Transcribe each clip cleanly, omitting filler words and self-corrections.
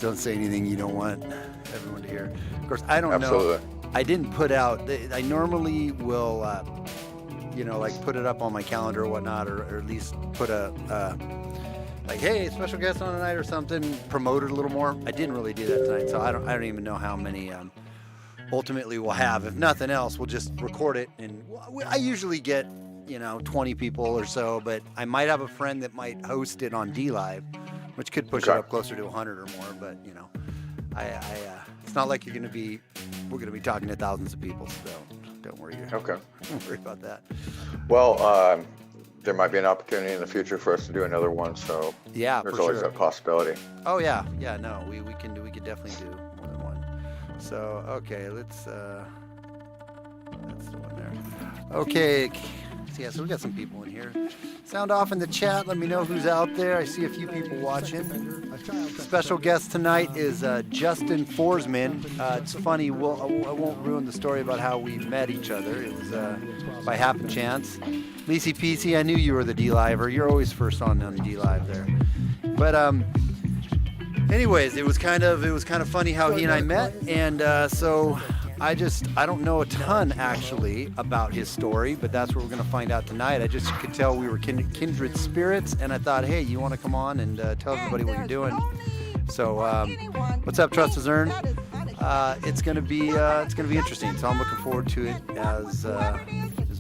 Don't say anything you don't want everyone to hear. Of course, I don't Absolutely. know. I didn't put out. I normally will, like put it up on my calendar or whatnot, or at least put a like, hey, special guest on tonight or something. Promote it a little more. I didn't really do that tonight, so I don't even know how many ultimately we'll have. If nothing else, we'll just record it, and I usually get 20 people or so, but I might have a friend that might host it on D Live, which could push it up closer to 100 or more. But it's not like we're going to be talking to thousands of people, so don't worry. Okay. Don't worry about that. Well, there might be an opportunity in the future for us to do another one, so yeah, there's for always sure. a possibility. Oh yeah, no, we could definitely do more than one. So okay, that's the one there. Okay. Yeah, so we got some people in here. Sound off in the chat. Let me know who's out there. I see a few people watching. Special guest tonight is Justin Forsman. It's funny. I won't ruin the story about how we met each other. It was by happen chance. Lacey Peasy, I knew you were the D-Liver. You're always first on the D-Live there. But anyways, it was kind of funny how he and I met, and so. I don't know a ton actually about his story, but that's what we're going to find out tonight. I just could tell we were kindred spirits, and I thought, hey, you want to come on and tell everybody what you're doing? So, what's up, Trust is Earned? It's going to be interesting. So I'm looking forward to it as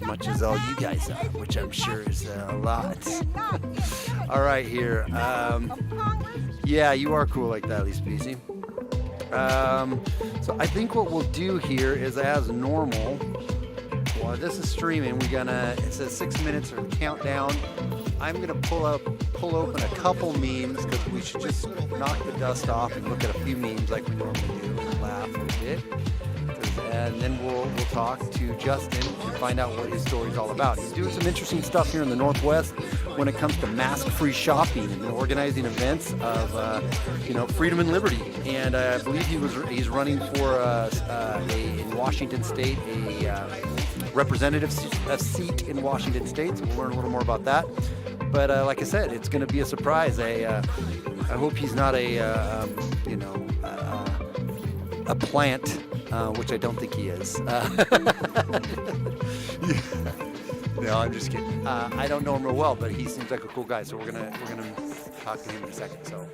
much as all you guys are, which I'm sure is a lot. All right, here. Yeah, you are cool like that, Lisa Peasy. So I think what we'll do here is, as normal, while this is streaming, it says 6 minutes or countdown. I'm gonna pull open a couple memes, because we should just knock the dust off and look at a few memes like we normally do and laugh a bit. And then we'll talk to Justin and find out what his story's all about. He's doing some interesting stuff here in the Northwest when it comes to mask-free shopping and organizing events of freedom and liberty. And I believe he's running for in Washington State, a representative seat in Washington State. So we'll learn a little more about that. But like I said, it's going to be a surprise. I hope he's not a plant. Which I don't think he is. No, I'm just kidding. I don't know him real well, but he seems like a cool guy. So we're gonna talk to him in a second. So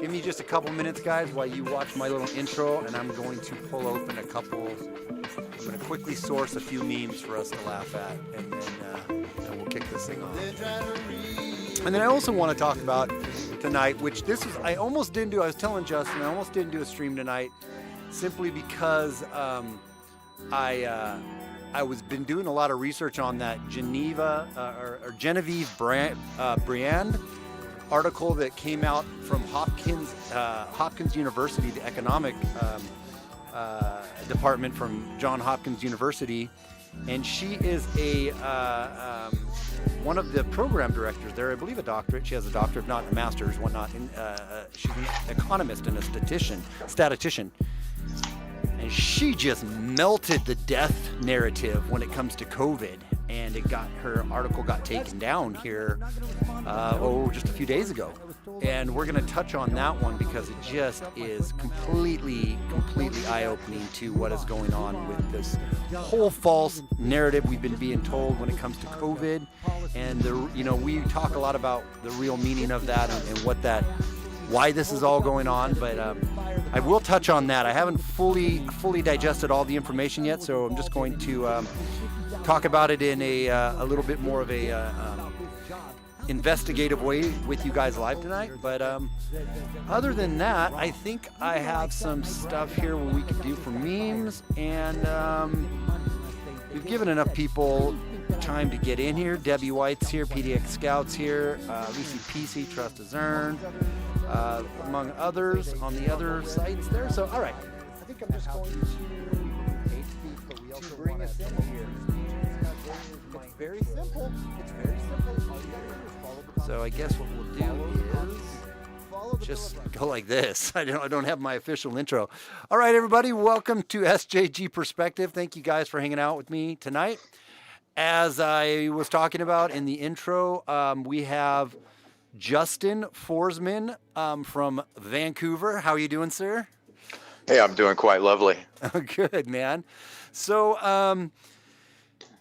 give me just a couple minutes, guys, while you watch my little intro, and I'm going to pull open a couple. I'm gonna quickly source a few memes for us to laugh at, and then we'll kick this thing off. And then I also want to talk about tonight, which I almost didn't do. I was telling Justin, I almost didn't do a stream tonight. Simply because I was been doing a lot of research on that Genevieve Briand article that came out from Hopkins University, the economic department from Johns Hopkins University, and she is one of the program directors there. I believe a doctorate. She has a doctorate, if not a master's, whatnot. She's an economist and a statistician. And she just melted the death narrative when it comes to COVID, and her article got taken down here just a few days ago. And we're going to touch on that one because it just is completely eye-opening to what is going on with this whole false narrative we've been being told when it comes to COVID. And we talk a lot about the real meaning of that and why this is all going on, but I will touch on that. I haven't fully digested all the information yet, so I'm just going to talk about it in a little bit more of a investigative way with you guys live tonight. But other than that, I think I have some stuff here where we could do for memes, and we've given enough people time to get in here. Debbie White's here, PDX Scouts here, Lucy Peasy, Trust is Earned, among others on the other sites there. So, all right. I think I'm just going to bring us in here. It's very simple. So I guess what we'll do is just go like this. I don't have my official intro. All right, everybody, welcome to SJG Perspective. Thank you guys for hanging out with me tonight. As I was talking about in the intro, we have Justin Forsman from Vancouver. How are you doing, sir? Hey, I'm doing quite lovely. Good, man. So,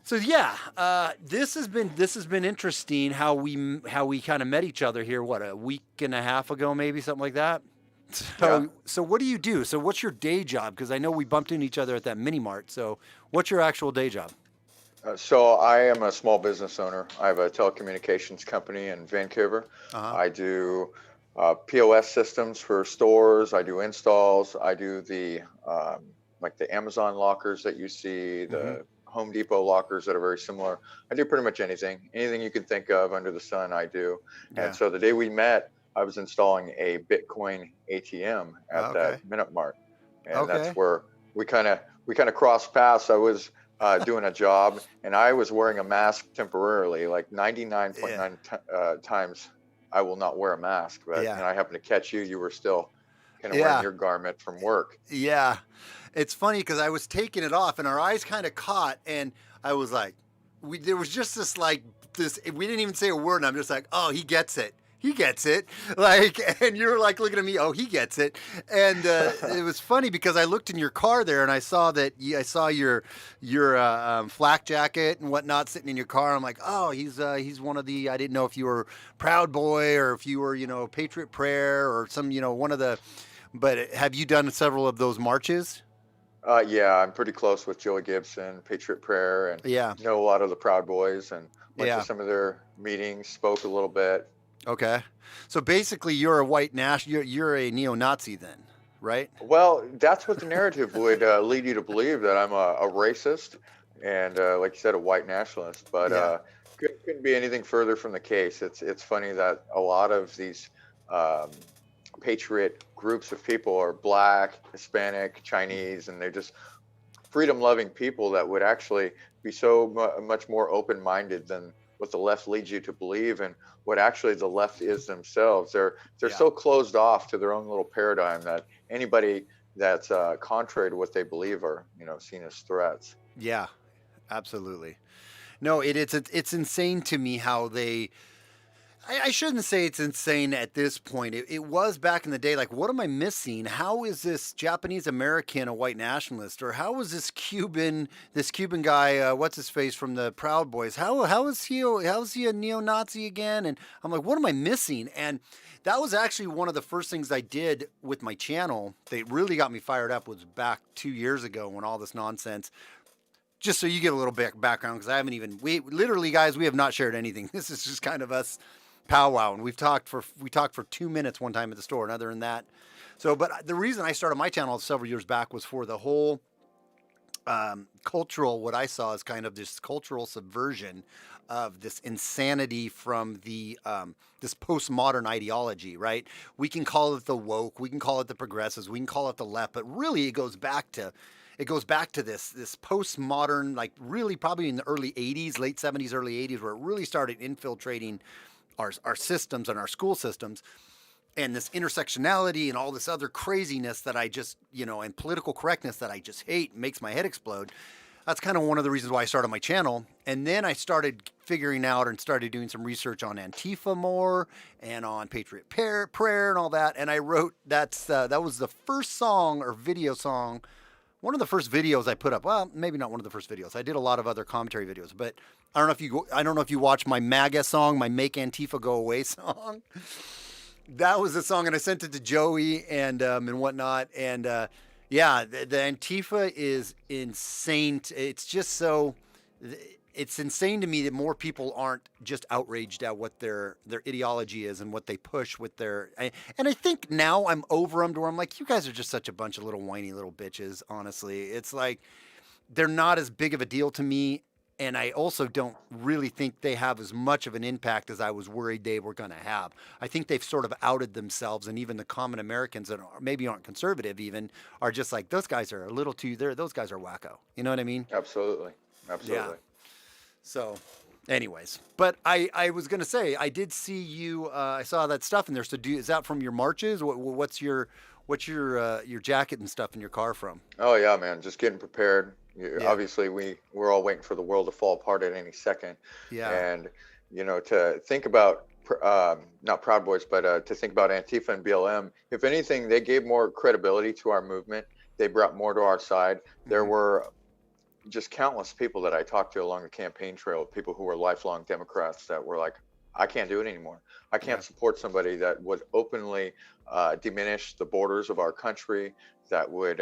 this has been interesting. How we kind of met each other here. What, a week and a half ago, maybe something like that. Yeah. So what do you do? So what's your day job? Because I know we bumped into each other at that mini mart. So what's your actual day job? So I am a small business owner. I have a telecommunications company in Vancouver. Uh-huh. I do POS systems for stores. I do installs. I do the like the Amazon lockers that you see, the Home Depot lockers that are very similar. I do pretty much anything you can think of under the sun, I do. Yeah. And so the day we met, I was installing a Bitcoin ATM at Okay. that Minute Mart, and Okay. that's where we kind of crossed paths. I was doing a job, and I was wearing a mask temporarily, like 99.9 times I will not wear a mask. But Yeah. and I happened to catch you. You were still kind of Yeah. wearing your garment from work. Yeah. It's funny because I was taking it off and our eyes kind of caught, and I was like, there was just this, we didn't even say a word, and I'm just like, oh, he gets it. He gets it. Like, and you're like looking at me, oh, he gets it. And it was funny because I looked in your car there and I saw your flak jacket and whatnot sitting in your car. I'm like, oh, he's one of the, I didn't know if you were Proud Boy or if you were, Patriot Prayer or some, one of the, but have you done several of those marches? Yeah, I'm pretty close with Joey Gibson, Patriot Prayer, and Yeah. know a lot of the Proud Boys, and went Yeah. to some of their meetings, spoke a little bit. Okay. So basically you're a white you're a neo-Nazi then, right? Well, that's what the narrative would lead you to believe, that I'm a racist and, like you said, a white nationalist. But Yeah. couldn't be anything further from the case. It's funny that a lot of these patriot groups of people are Black, Hispanic, Chinese, and they're just freedom-loving people that would actually be so much more open-minded than what the left leads you to believe, and what actually the left is themselves. They're Yeah. so closed off to their own little paradigm that anybody that's contrary to what they believe are, seen as threats. Yeah, absolutely. No, it's insane to me how they. I shouldn't say it's insane at this point. It was back in the day. Like, what am I missing? How is this Japanese American a white nationalist, or how is this Cuban guy? What's his face from the Proud Boys? How is he a neo-Nazi again? And I'm like, what am I missing? And that was actually one of the first things I did with my channel. That really got me fired up was back 2 years ago when all this nonsense. Just so you get a little bit background, because I haven't even, we literally, guys, we have not shared anything. This is just kind of us powwow, and we talked for 2 minutes one time at the store, and other than that. So, but the reason I started my channel several years back was for the whole cultural, what I saw as kind of this cultural subversion of this insanity from the this postmodern ideology, right? We can call it the woke, we can call it the progressives, we can call it the left, but really it goes back to this postmodern, like really probably in the early 80s, late 70s, early 80s, where it really started infiltrating our systems and our school systems, and this intersectionality and all this other craziness that I just, and political correctness that I just hate, makes my head explode. That's kind of one of the reasons why I started my channel. And then I started figuring out and started doing some research on Antifa more and on Patriot Prayer and all that. And I wrote, that was the first song or video song, one of the first videos I put up. Well, maybe not one of the first videos. I did a lot of other commentary videos, but I don't know if you watch my MAGA song, my Make Antifa Go Away song. That was the song, and I sent it to Joey and whatnot. And yeah, the Antifa is insane. It's just so. It's insane to me that more people aren't just outraged at what their ideology is and what they push with their. And I think now I'm over them to where I'm like, you guys are just such a bunch of little whiny little bitches. Honestly, it's like they're not as big of a deal to me. And I also don't really think they have as much of an impact as I was worried they were going to have. I think they've sort of outed themselves, and even the common Americans that maybe aren't conservative even are just like, those guys are a little too, those guys are wacko. You know what I mean? Absolutely. Yeah. So anyways, but I was going to say, I did see you, I saw that stuff in there. So is that from your marches? What's your jacket and stuff in your car from? Oh yeah, man. Just getting prepared. Yeah. Obviously, we're all waiting for the world to fall apart at any second. Yeah. And to think about not Proud Boys, but to think about Antifa and BLM. If anything, they gave more credibility to our movement. They brought more to our side. There Mhm. were just countless people that I talked to along the campaign trail, people who were lifelong Democrats that were like, I can't do it anymore. I Yeah. can't support somebody that would openly diminish the borders of our country, that would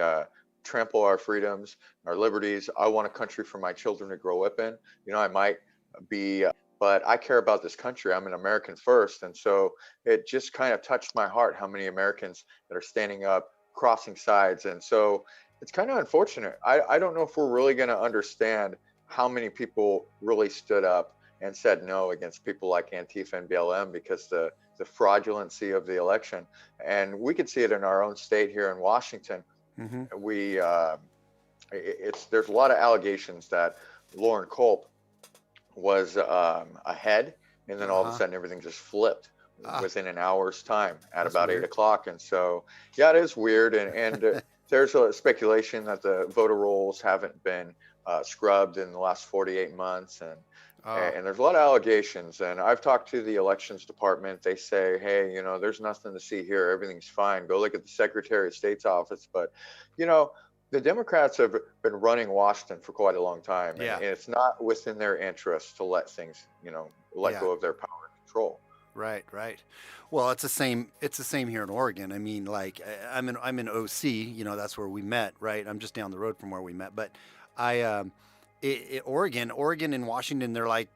trample our freedoms, our liberties. I want a country for my children to grow up in. I might be, but I care about this country. I'm an American first. And so it just kind of touched my heart how many Americans that are standing up, crossing sides. And so it's kind of unfortunate. I don't know if we're really going to understand how many people really stood up and said no against people like Antifa and BLM because the fraudulency of the election. And we could see it in our own state here in Washington. Mm-hmm. There's a lot of allegations that Lauren Culp was ahead, and then all of a sudden everything just flipped within an hour's time at about weird. 8 o'clock. And so, yeah, it is weird. And there's a speculation that the voter rolls haven't been scrubbed in the last 48 months. And there's a lot of allegations. And I've talked to the elections department. They say, hey, there's nothing to see here. Everything's fine. Go look at the Secretary of State's office. But, the Democrats have been running Washington for quite a long time. Yeah. And it's not within their interest to let things, let go of their power and control. Right. Well, it's the same here in Oregon. I mean, like I'm in OC, that's where we met, right? I'm just down the road from where we met. But Oregon and Washington, they're like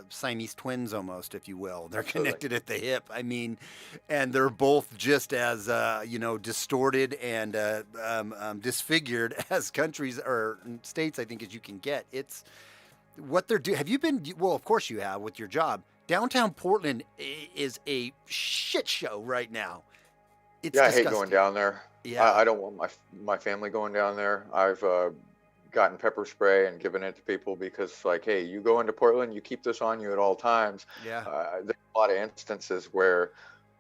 Siamese twins almost, if you will. They're connected at the hip. I mean, and they're both just as distorted and disfigured as countries or states, I think, as you can get. It's what they're doing. Have you been? Well, of course you have with your job. Downtown Portland is a shit show right now. It's disgusting. I hate going down there. Yeah. I don't want my family going down there. I've gotten pepper spray and given it to people because, like, hey, you go into Portland, you keep this on you at all times. Yeah. There's a lot of instances where,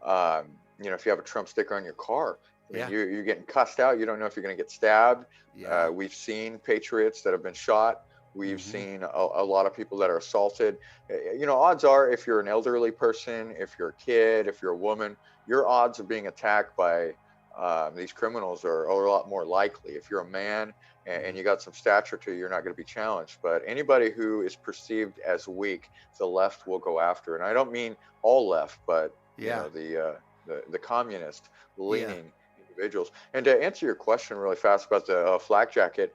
if you have a Trump sticker on your car, you're getting cussed out. You don't know if you're going to get stabbed. Yeah. We've seen patriots that have been shot. We've seen a lot of people that are assaulted. Odds are, if you're an elderly person, if you're a kid, if you're a woman, your odds of being attacked by these criminals are a lot more likely. If you're a man and you got some stature to you, you're not going to be challenged. But anybody who is perceived as weak, the left will go after. And I don't mean all left, but the communist leaning individuals. And to answer your question really fast about the flak jacket,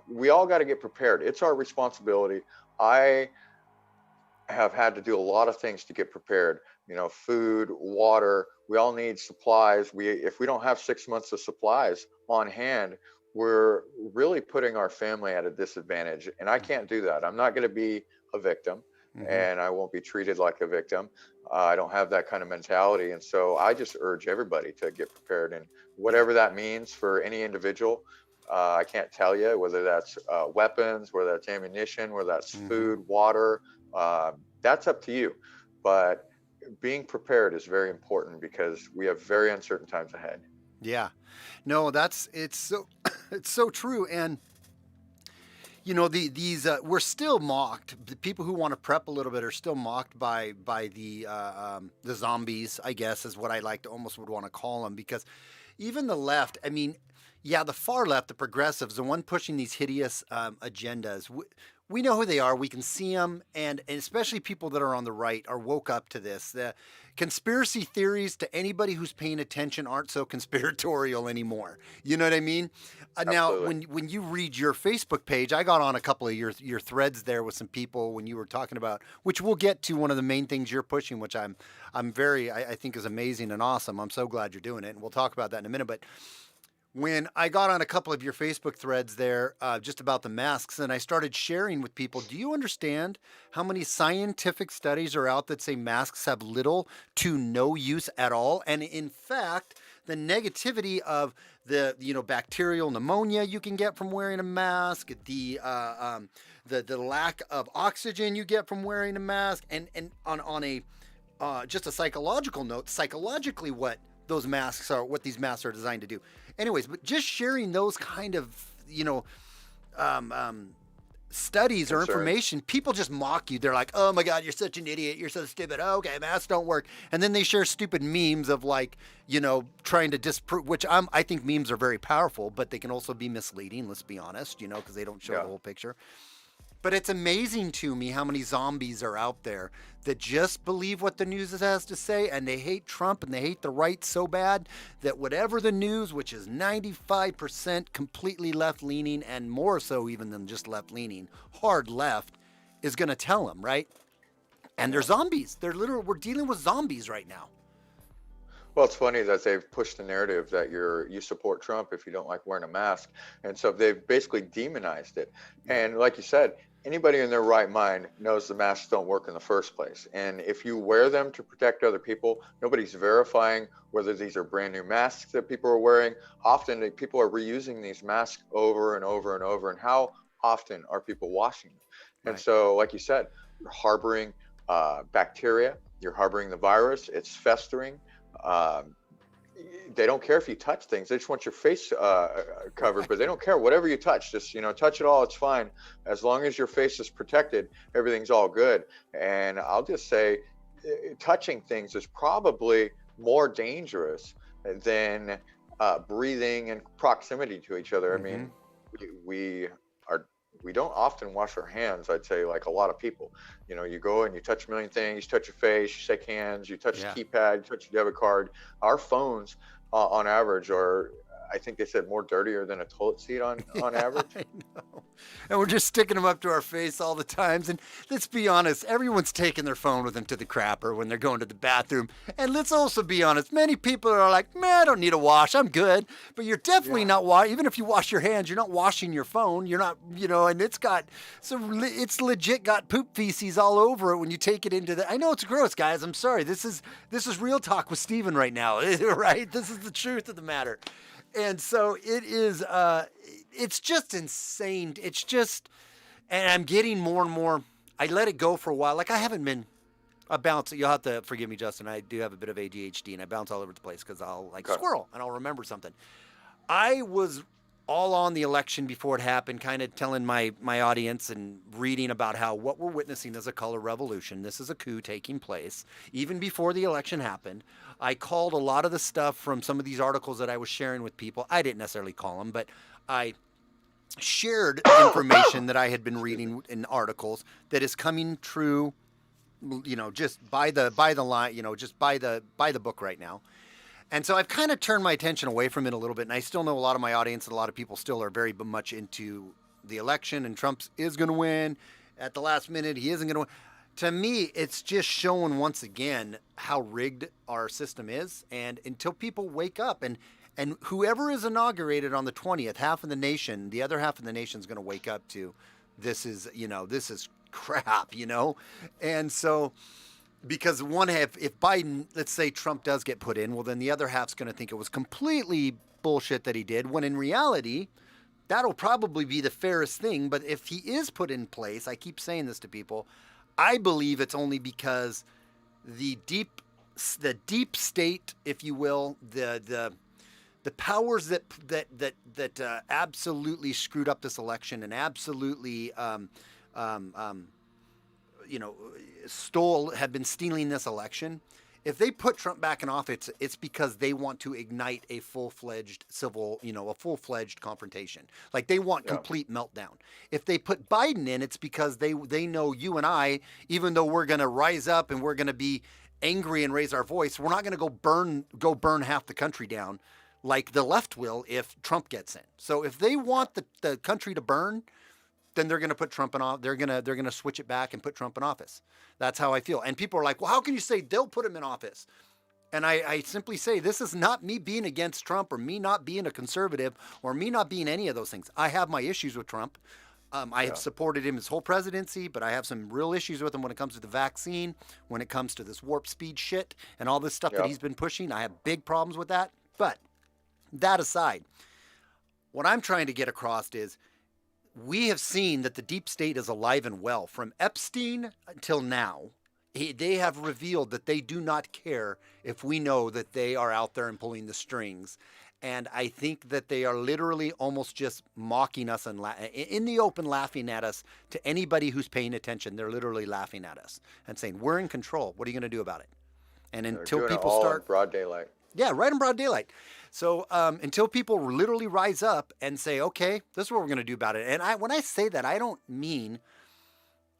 we all got to get prepared. It's our responsibility. I have had to do a lot of things to get prepared. Food, water. We all need supplies. If we don't have 6 months of supplies on hand, we're really putting our family at a disadvantage. And I can't do that. I'm not going to be a victim, and I won't be treated like a victim. I don't have that kind of mentality. And so I just urge everybody to get prepared, and whatever that means for any individual. I can't tell you whether that's weapons, whether that's ammunition, whether that's food, water. That's up to you. But being prepared is very important because we have very uncertain times ahead. Yeah. No, it's so true. And these we're still mocked. The people who want to prep a little bit are still mocked by the zombies, I guess, is what I almost would want to call them, because even the left, I mean, the far left, the progressives, the one pushing these hideous agendas, we know who they are. We can see them, and especially people that are on the right are woke up to this. The conspiracy theories, to anybody who's paying attention, aren't so conspiratorial anymore. You know what I mean? Now, when you read your Facebook page, I got on a couple of your threads there with some people when you were talking about, which we'll get to, one of the main things you're pushing, which I think is amazing and awesome. I'm so glad you're doing it, and we'll talk about that in a minute. But when I got on a couple of your Facebook threads there just about the masks, and I started sharing with people, do you understand how many scientific studies are out that say masks have little to no use at all? And in fact, the negativity of the bacterial pneumonia you can get from wearing a mask, the lack of oxygen you get from wearing a mask, and on a just a psychological note, psychologically what those masks are, what these masks are designed to do. Anyways, but just sharing those kind of, studies or concerns. information, people just mock you. They're like, oh my God, you're such an idiot. You're so stupid. Okay, masks don't work. And then they share stupid memes of like, trying to disprove, which I think memes are very powerful, but they can also be misleading, let's be honest, because they don't show the whole picture. But it's amazing to me how many zombies are out there that just believe what the news has to say, and they hate Trump and they hate the right so bad that whatever the news, which is 95% completely left-leaning and more so even than just left-leaning, hard left, is going to tell them, right? And they're zombies. We're dealing with zombies right now. Well, it's funny that they've pushed the narrative that you support Trump if you don't like wearing a mask. And so they've basically demonized it. And like you said, anybody in their right mind knows the masks don't work in the first place. And if you wear them to protect other people, nobody's verifying whether these are brand new masks that people are wearing. Often people are reusing these masks over and over and over. And how often are people washing them? And so, like you said, you're harboring bacteria, you're harboring the virus, it's festering. They don't care if you touch things. They just want your face covered, but they don't care. Whatever you touch, just, touch it all. It's fine. As long as your face is protected, everything's all good. And I'll just say touching things is probably more dangerous than breathing in proximity to each other. I mean, we don't often wash our hands, I'd say, like a lot of people. You go and you touch a million things, you touch your face, you shake hands, you touch the keypad, you touch your debit card. Our phones, on average, are, I think they said, more dirtier than a toilet seat on average. I know. And we're just sticking them up to our face all the times. And let's be honest, everyone's taking their phone with them to the crapper when they're going to the bathroom. And let's also be honest, many people are like, man, I don't need a wash, I'm good. But you're definitely not washing. Even if you wash your hands, you're not washing your phone. You're not, and it's legit got poop feces all over it when you take it into I know it's gross, guys. I'm sorry. This is real talk with Steven right now, right? This is the truth of the matter. And so it is, it's just insane. It's just, and I'm getting more and more, I let it go for a while. Like I haven't been, I bounce, you'll have to forgive me, Justin. I do have a bit of ADHD and I bounce all over the place because I'll squirrel and I'll remember something. I was all on the election before it happened, kind of telling my audience and reading about how what we're witnessing is a color revolution. This is a coup taking place. Even before the election happened, I called a lot of the stuff from some of these articles that I was sharing with people. I didn't necessarily call them, but I shared information that I had been reading in articles that is coming true, just by the line, just by the book right now. And so I've kind of turned my attention away from it a little bit. And I still know a lot of my audience and a lot of people still are very much into the election and Trump is going to win at the last minute. He isn't going to win. To me, it's just showing once again how rigged our system is. And until people wake up and whoever is inaugurated on the 20th, half of the nation, the other half of the nation is going to wake up to this is crap, And so, because if Biden, let's say Trump does get put in, well, then the other half's going to think it was completely bullshit that he did, when in reality, that'll probably be the fairest thing. But if he is put in place, I keep saying this to people, I believe it's only because the deep state, if you will, the powers that absolutely screwed up this election and absolutely have been stealing this election. If they put Trump back in office, it's because they want to ignite a full-fledged a full-fledged confrontation. Like they want complete meltdown. If they put Biden in, it's because they know you and I, even though we're going to rise up and we're going to be angry and raise our voice, we're not going to go burn half the country down like the left will if Trump gets in. So if they want the country to burn, then they're going to put Trump in office. They're going to switch it back and put Trump in office. That's how I feel. And people are like, well, how can you say they'll put him in office? And I simply say, this is not me being against Trump or me not being a conservative or me not being any of those things. I have my issues with Trump. I have supported him his whole presidency, but I have some real issues with him when it comes to the vaccine, when it comes to this warp speed shit and all this stuff that he's been pushing. I have big problems with that. But that aside, what I'm trying to get across is, we have seen that the deep state is alive and well from Epstein until now. they have revealed that they do not care if we know that they are out there and pulling the strings. And I think that they are literally almost just mocking us and in the open, laughing at us. To anybody who's paying attention, they're literally laughing at us and saying, "We're in control. What are you going to do about it?" And They're until doing it people all in start, broad daylight. yeah, right in broad daylight. So until people literally rise up and say, "Okay, this is what we're going to do about it." And when I say that, I don't mean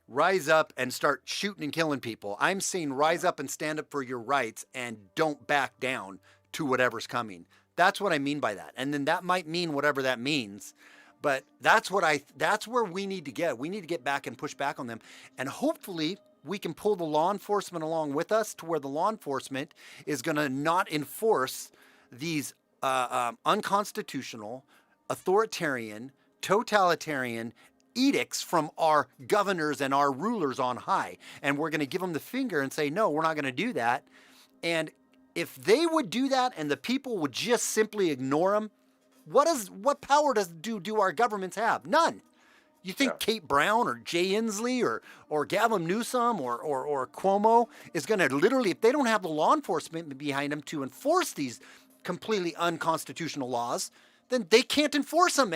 rise up and start shooting and killing people. I'm saying rise up and stand up for your rights and don't back down to whatever's coming. That's what I mean by that. And then that might mean whatever that means. But that's where we need to get. We need to get back and push back on them. And hopefully we can pull the law enforcement along with us to where the law enforcement is going to not enforce these unconstitutional, authoritarian, totalitarian edicts from our governors and our rulers on high. And we're going to give them the finger and say, no, we're not going to do that. And if they would do that and the people would just simply ignore them, what power do our governments have? None. You think Kate Brown or Jay Inslee or Gavin Newsom or Cuomo is going to literally, if they don't have the law enforcement behind them to enforce these completely unconstitutional laws, then they can't enforce them.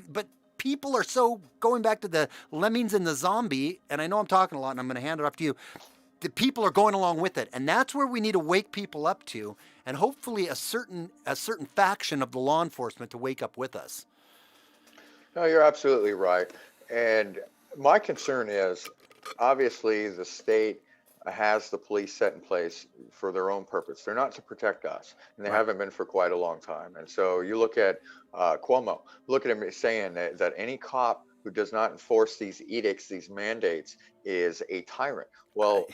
But people are so, going back to the lemmings and the zombie, and I know I'm talking a lot and I'm going to hand it off to you. The people are going along with it, and that's where we need to wake people up to, and hopefully a certain faction of the law enforcement to wake up with us. No, you're absolutely right. And my concern is, obviously, the state has the police set in place for their own purpose. They're not to protect us, and they haven't been for quite a long time. And so you look at Cuomo, look at him saying that any cop who does not enforce these edicts, these mandates, is a tyrant. Well,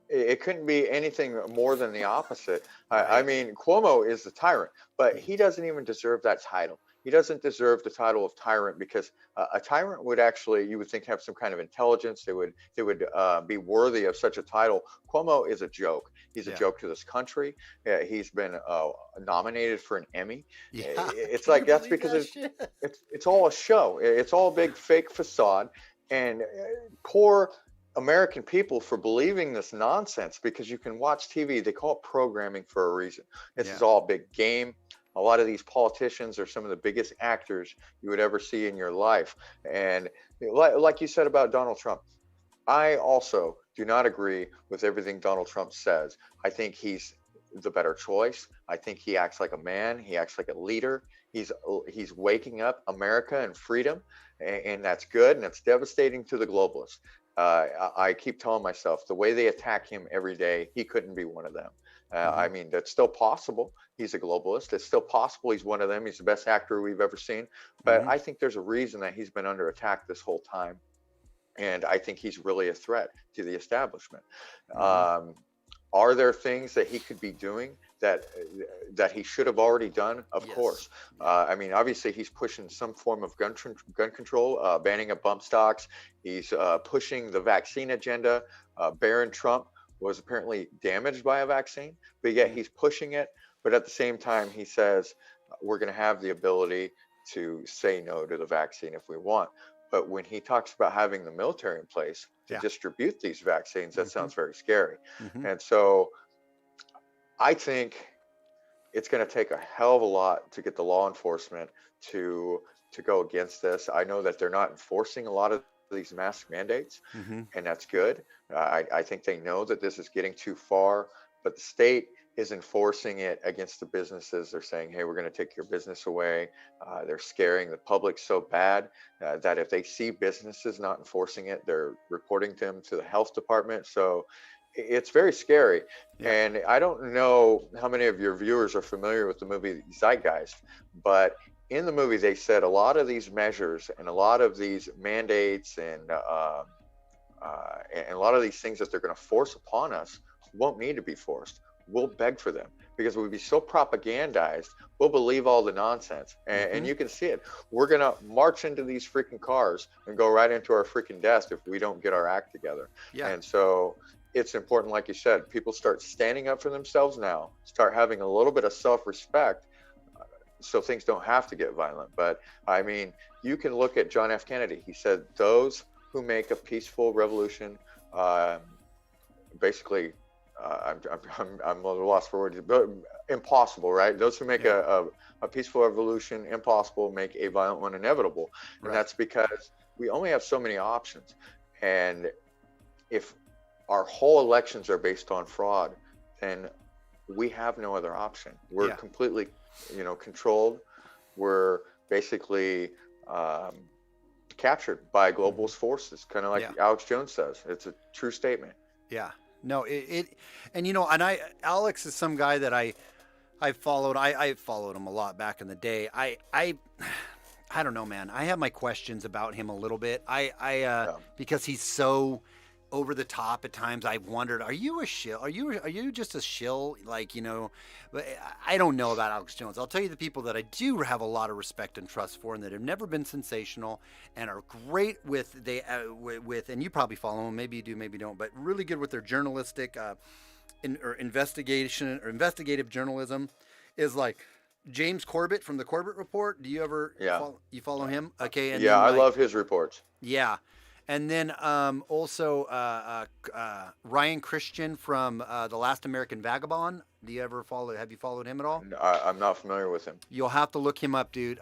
it couldn't be anything more than the opposite. I mean, Cuomo is the tyrant, but he doesn't even deserve that title. He doesn't deserve the title of tyrant because a tyrant would actually, you would think, have some kind of intelligence. They would be worthy of such a title. Cuomo is a joke. He's a joke to this country. He's been nominated for an Emmy. It's like that's because it's all a show. It's all a big fake facade. And poor American people for believing this nonsense, because you can watch TV. They call it programming for a reason. This is all big game. A lot of these politicians are some of the biggest actors you would ever see in your life. And like you said about Donald Trump, I also do not agree with everything Donald Trump says. I think he's the better choice. I think he acts like a man. He acts like a leader. He's waking up America and freedom, and that's good, and it's devastating to the globalists. I keep telling myself, the way they attack him every day, he couldn't be one of them. I mean, that's still possible. He's a globalist. It's still possible he's one of them. He's the best actor we've ever seen. But I think there's a reason that he's been under attack this whole time. And I think he's really a threat to the establishment. Are there things that he could be doing that he should have already done? Of course. I mean, obviously, he's pushing some form of gun control, banning of bump stocks. He's pushing the vaccine agenda. Barron Trump was apparently damaged by a vaccine, but yet he's pushing it. But at the same time, he says we're going to have the ability to say no to the vaccine if we want. But when he talks about having the military in place to distribute these vaccines, that sounds very scary. And so I think it's going to take a hell of a lot to get the law enforcement to go against this. I know that they're not enforcing a lot of these mask mandates, and that's good. I think they know that this is getting too far, but the state is enforcing it against the businesses. They're saying, hey, we're going to take your business away. They're scaring the public so bad that if they see businesses not enforcing it, they're reporting them to the health department. So it's very scary. And I don't know how many of your viewers are familiar with the movie Zeitgeist, but in the movie, they said a lot of these measures and a lot of these mandates and a lot of these things that they're going to force upon us won't need to be forced. We'll beg for them because we'll be so propagandized. We'll believe all the nonsense. And you can see it. We're going to march into these freaking cars and go right into our freaking desk if we don't get our act together. And so it's important, like you said, people start standing up for themselves now, start having a little bit of self-respect, so things don't have to get violent. But I mean, you can look at John F. Kennedy. He said, those who make a peaceful revolution basically, I'm a little lost for words, but impossible, right? Those who make Yeah. a peaceful revolution impossible make a violent one inevitable. And Right. that's because we only have so many options. And if our whole elections are based on fraud, then we have no other option. We're Yeah. completely, controlled. We're basically um, captured by Hmm. globalist forces, kind of like Yeah. Alex Jones says. It's a true statement. Yeah. No, and and Alex is some guy that I followed. I followed him a lot back in the day. I don't know, man. I have my questions about him a little bit. Yeah. Because he's so over the top at times. I've wondered, are you a shill? Are you just a shill? Like, but I don't know about Alex Jones. I'll tell you the people that I do have a lot of respect and trust for, and that have never been sensational and are great with, and you probably follow them. Maybe you do, maybe you don't, but really good with their journalistic or investigation or investigative journalism. Is like James Corbett from the Corbett Report. Do you ever Yeah. follow him? Okay, and Yeah. then I like love his reports. yeah, and then also Ryan Christian from The Last American Vagabond. Do you ever follow? Have you followed him at all? I'm not familiar with him. You'll have to look him up, dude.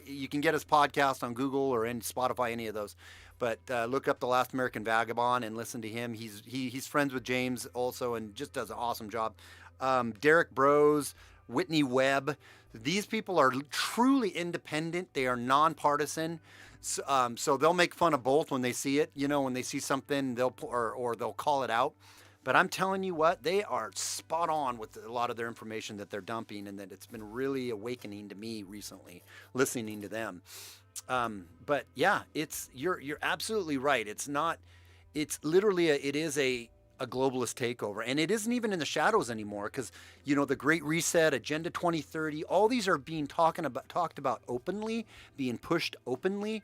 You can get his podcast on Google or in Spotify, any of those. But look up The Last American Vagabond and listen to him. He's friends with James also, and just does an awesome job. Derek Bros, Whitney Webb. These people are truly independent. They are nonpartisan. So they'll make fun of both when they see it. When they see something, or they'll call it out. But I'm telling you what, they are spot on with a lot of their information that they're dumping, and that it's been really awakening to me recently, listening to them. But yeah, you're absolutely right. It's not. It's literally it is a globalist takeover, and it isn't even in the shadows anymore, because the Great Reset, Agenda 2030, all these are being talked about openly, being pushed openly,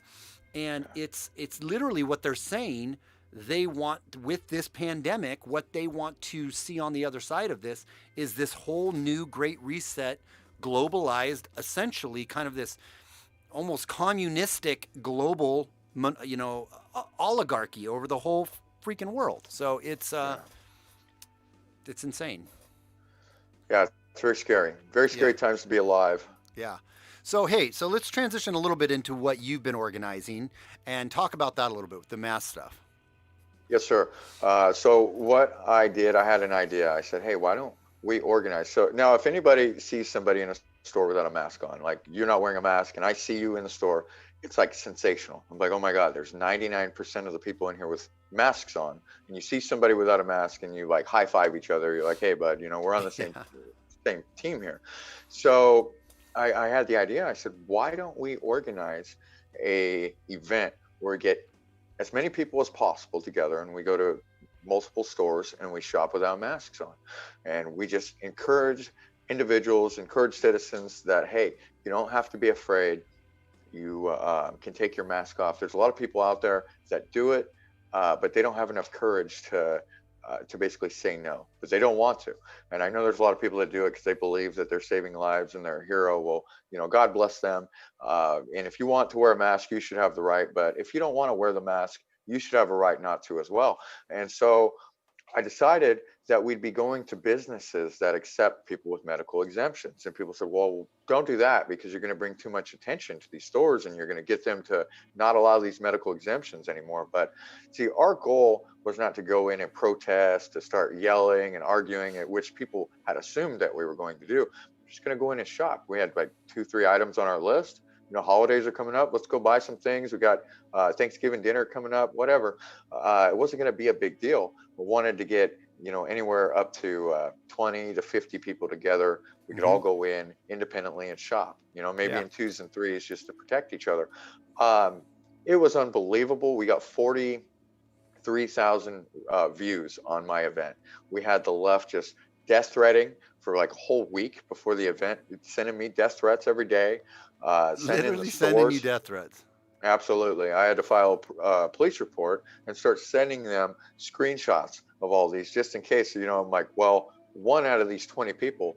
and it's literally what they're saying. They want, with this pandemic, what they want to see on the other side of this is this whole new Great Reset, globalized, essentially kind of this almost communistic global, oligarchy over the whole freaking world. So Yeah. it's insane. Yeah. It's very scary. Very Yeah, scary times to be alive. yeah. So hey, so let's transition a little bit into what you've been organizing and talk about that a little bit with the mask stuff. Yes, sir. So what I did, I had an idea. I said, hey, why don't we organize? So now, if anybody sees somebody in a store without a mask on, like you're not wearing a mask, and I see you in the store, it's like sensational. I'm like, oh my God, there's 99% of the people in here with masks on, and you see somebody without a mask, and you like high five each other. You're like, hey, bud, we're on the Yeah. same team here. So I had the idea. I said, why don't we organize a event where we get as many people as possible together, and we go to multiple stores and we shop without masks on, and we just encourage individuals, encourage citizens that, hey, you don't have to be afraid. You can take your mask off. There's a lot of people out there that do it, but they don't have enough courage to basically say no, because they don't want to. And I know there's a lot of people that do it because they believe that they're saving lives and they're a hero. Well, God bless them. And if you want to wear a mask, you should have the right. But if you don't want to wear the mask, you should have a right not to as well. And so I decided that we'd be going to businesses that accept people with medical exemptions. And people said, well, don't do that, because you're going to bring too much attention to these stores and you're going to get them to not allow these medical exemptions anymore. But see, our goal was not to go in and protest, to start yelling and arguing, at which people had assumed that we were going to do. We're just going to go in and shop. We had like 2-3 items on our list. Holidays are coming up. Let's go buy some things. We got Thanksgiving dinner coming up, whatever. It wasn't going to be a big deal. We wanted to get, anywhere up to 20 to 50 people together. We could all Mm-hmm. go in independently and shop, maybe Yeah. in 2s and 3s, just to protect each other. It was unbelievable. We got 43,000 views on my event. We had the left just death threatening for like a whole week before the event, sending me death threats every day, sending the Literally sending you stores. death threats. Absolutely. I had to file a police report and start sending them screenshots of all these, just in case. I'm like, well, one out of these 20 people,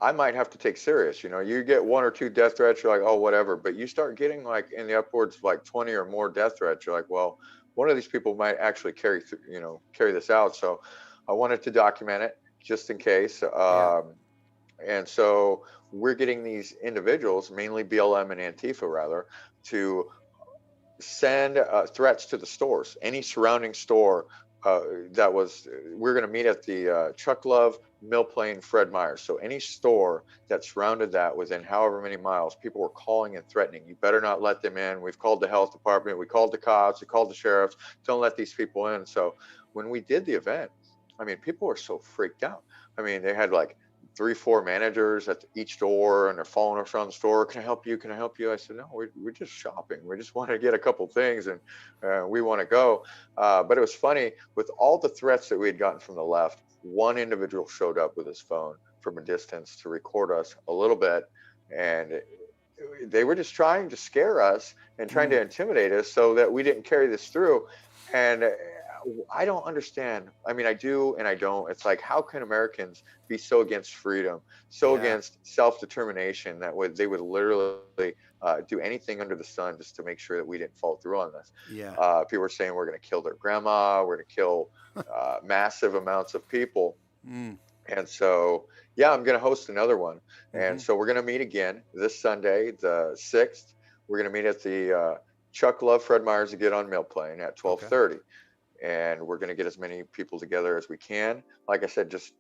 I might have to take serious. You get 1 or 2 death threats, you're like, oh, whatever. But you start getting like in the upwards of like 20 or more death threats, you're like, well, one of these people might actually carry this out. So I wanted to document it just in case. Yeah. And so we're getting these individuals, mainly BLM and Antifa rather, to send threats to the stores, any surrounding store we're going to meet at the Chuck Love, Mill Plain, Fred Meyer. So any store that surrounded that within however many miles, people were calling and threatening, you better not let them in. We've called the health department. We called the cops. We called the sheriffs. Don't let these people in. So when we did the event, I mean, people were so freaked out. I mean, they had like 3, 4 managers at each door, and they're following us around the store. Can I help you? Can I help you? I said, no, we're just shopping. We just want to get a couple things, and we want to go. But it was funny, with all the threats that we had gotten from the left, one individual showed up with his phone from a distance to record us a little bit. And they were just trying to scare us and trying to intimidate us so that we didn't carry this through. And I don't understand. I mean, I do and I don't. It's like, how can Americans be so against freedom, so against self-determination that they would literally do anything under the sun just to make sure that we didn't fall through on this? Yeah. People were saying we're going to kill their grandma, we're going to kill massive amounts of people. And so, yeah, I'm going to host another one. And so we're going to meet again this Sunday, the 6th. We're going to meet at the Chuck Love, Fred Meyer's again on Mill Plain at 12:30. And we're going to get as many people together as we can. Like I said, just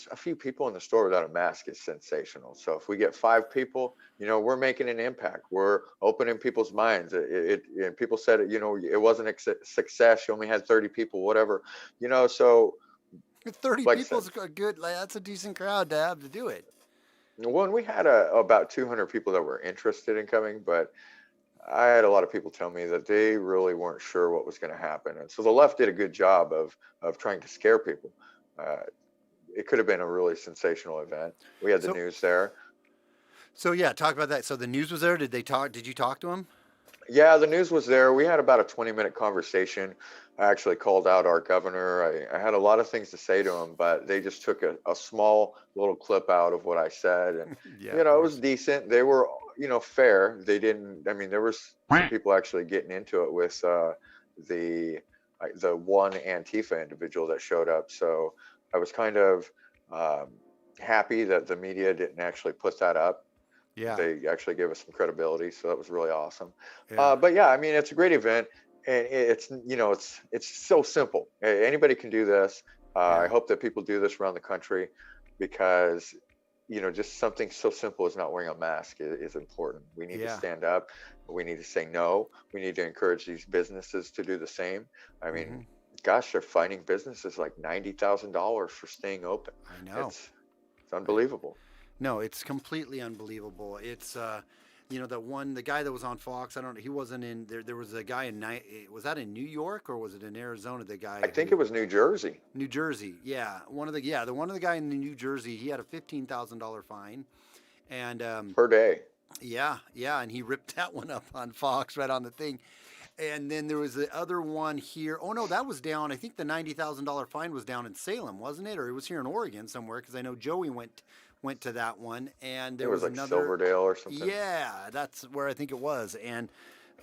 a few people in the store without a mask is sensational. So if we get 5 people, we're making an impact. We're opening people's minds. And people said, it wasn't a success. You only had 30 people, whatever, so 30 like people is good. Like, that's a decent crowd to have to do it. Well, and we had about 200 people that were interested in coming, but I had a lot of people tell me that they really weren't sure what was going to happen. And so the left did a good job of trying to scare people. It could have been a really sensational event. We had the news there. So yeah, talk about that. So the news was there. Did you talk to them? Yeah, the news was there. We had about a 20-minute conversation. I actually called out our governor. I had a lot of things to say to him, but they just took a small little clip out of what I said. And, it was decent. They were, fair. They didn't, I mean, there was some people actually getting into it with the one Antifa individual that showed up. So I was kind of happy that the media didn't actually put that up. Yeah. They actually gave us some credibility. So that was really awesome. Yeah. But yeah, I mean, it's a great event. And it's so simple. Anybody can do this. I hope that people do this around the country, because, just something so simple as not wearing a mask is important. We need to stand up. We need to say no. We need to encourage these businesses to do the same. I mean, gosh, they're fining businesses like $90,000 for staying open. I know. It's unbelievable. No, it's completely unbelievable. It's the guy that was on Fox, I don't know, he wasn't in there. There was a guy was that in New York or was it in Arizona? The guy, I think it was New Jersey. New Jersey. Yeah. One of the guy in New Jersey, he had a $15,000 fine, and per day. Yeah. And he ripped that one up on Fox right on the thing. And then there was the other one here. Oh no, that was down. I think the $90,000 fine was down in Salem, wasn't it? Or it was here in Oregon somewhere, because I know Joey went to that one, and there was like another Silverdale or something. Yeah, that's where I think it was. And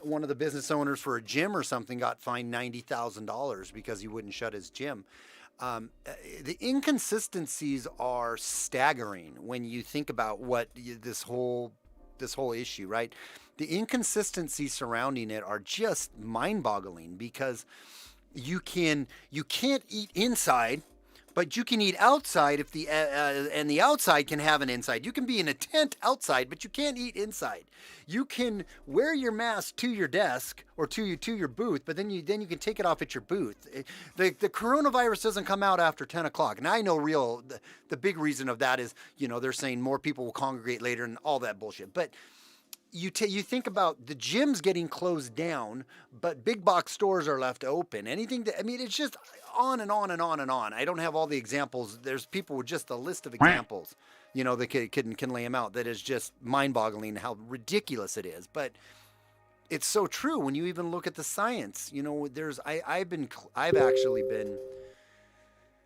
one of the business owners for a gym or something got fined $90,000 because he wouldn't shut his gym. The inconsistencies are staggering when you think about what this whole issue, right? The inconsistencies surrounding it are just mind-boggling, because you can't eat inside, but you can eat outside if and the outside can have an inside. You can be in a tent outside, but you can't eat inside. You can wear your mask to your desk or to your booth, but then you can take it off at your booth. The coronavirus doesn't come out after 10 o'clock. And I know the big reason of that is, they're saying more people will congregate later and all that bullshit. But you think about the gyms getting closed down, but big box stores are left open. It's just on and on and on and on. I don't have all the examples. There's people with just a list of examples, that can lay them out. That is just mind-boggling how ridiculous it is. But it's so true when you even look at the science. I've actually been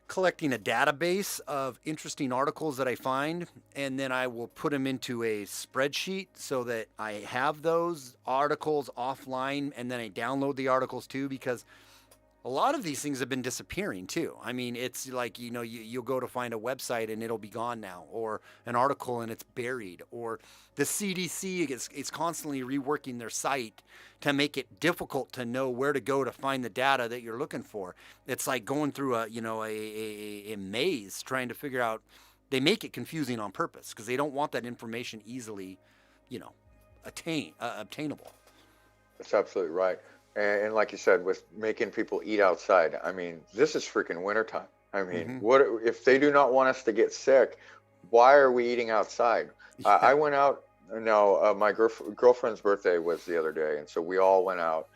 collecting a database of interesting articles that I find, and then I will put them into a spreadsheet so that I have those articles offline, and then I download the articles too, because a lot of these things have been disappearing too. I mean, it's like, you'll go to find a website and it'll be gone now, or an article and it's buried, or the CDC is constantly reworking their site to make it difficult to know where to go to find the data that you're looking for. It's like going through a maze trying to figure out. They make it confusing on purpose because they don't want that information easily, obtainable. That's absolutely right. And like you said, with making people eat outside, I mean, this is freaking wintertime. I mean, what if they do not want us to get sick? Why are we eating outside? I went out. No, my girlfriend's birthday was the other day, and so we all went out.